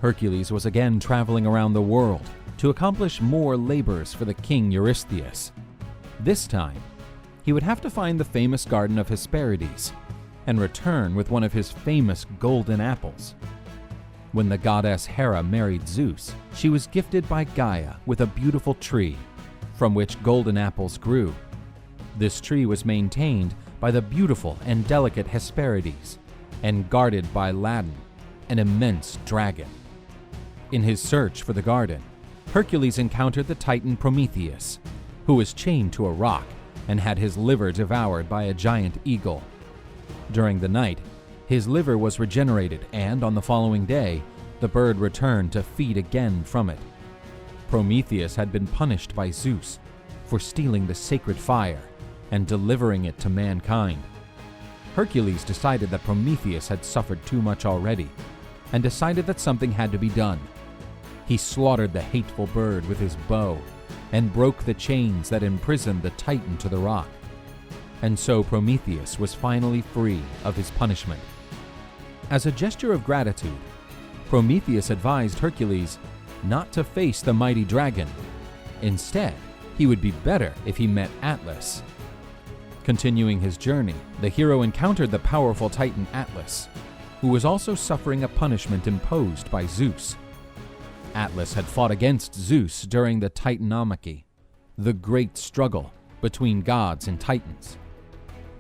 Hercules was again traveling around the world to accomplish more labors for the king Eurystheus. This time, he would have to find the famous Garden of Hesperides and return with one of his famous golden apples. When the goddess Hera married Zeus, she was gifted by Gaia with a beautiful tree from which golden apples grew. This tree was maintained by the beautiful and delicate Hesperides and guarded by Ladon, an immense dragon. In his search for the garden, Hercules encountered the Titan Prometheus, who was chained to a rock and had his liver devoured by a giant eagle. During the night, his liver was regenerated, and on the following day, the bird returned to feed again from it. Prometheus had been punished by Zeus for stealing the sacred fire and delivering it to mankind. Hercules decided that Prometheus had suffered too much already and decided that something had to be done. He slaughtered the hateful bird with his bow and broke the chains that imprisoned the Titan to the rock. And so Prometheus was finally free of his punishment. As a gesture of gratitude, Prometheus advised Hercules not to face the mighty dragon. Instead, he would be better if he met Atlas. Continuing his journey, the hero encountered the powerful Titan Atlas, who was also suffering a punishment imposed by Zeus. Atlas had fought against Zeus during the Titanomachy, the great struggle between gods and titans.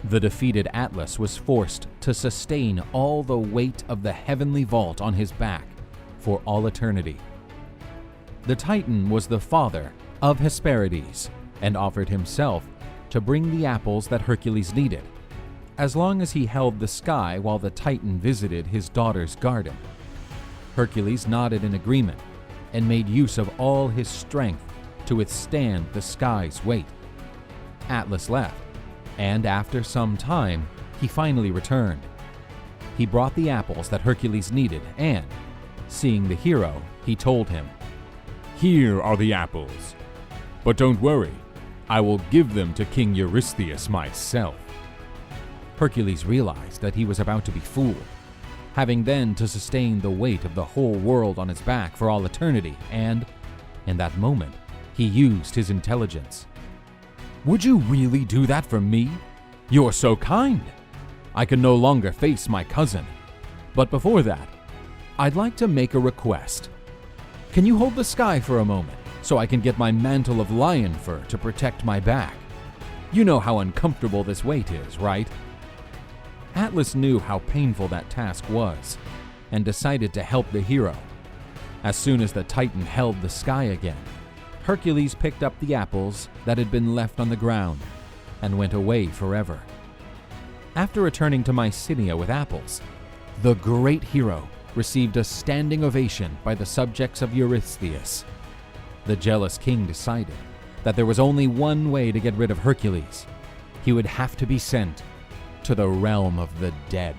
The defeated Atlas was forced to sustain all the weight of the heavenly vault on his back for all eternity. The Titan was the father of Hesperides and offered himself to bring the apples that Hercules needed, as long as he held the sky while the Titan visited his daughter's garden. Hercules nodded in agreement and made use of all his strength to withstand the sky's weight. Atlas left, and after some time, he finally returned. He brought the apples that Hercules needed, and, seeing the hero, he told him, "Here are the apples. But don't worry, I will give them to King Eurystheus myself." Hercules realized that he was about to be fooled, having then to sustain the weight of the whole world on his back for all eternity, and, in that moment, he used his intelligence. "Would you really do that for me? You're so kind. I can no longer face my cousin. But before that, I'd like to make a request. Can you hold the sky for a moment so I can get my mantle of lion fur to protect my back? You know how uncomfortable this weight is, right?" Atlas knew how painful that task was and decided to help the hero. As soon as the Titan held the sky again, Hercules picked up the apples that had been left on the ground and went away forever. After returning to Mycenae with apples, the great hero received a standing ovation by the subjects of Eurystheus. The jealous king decided that there was only one way to get rid of Hercules. He would have to be sent to the realm of the dead.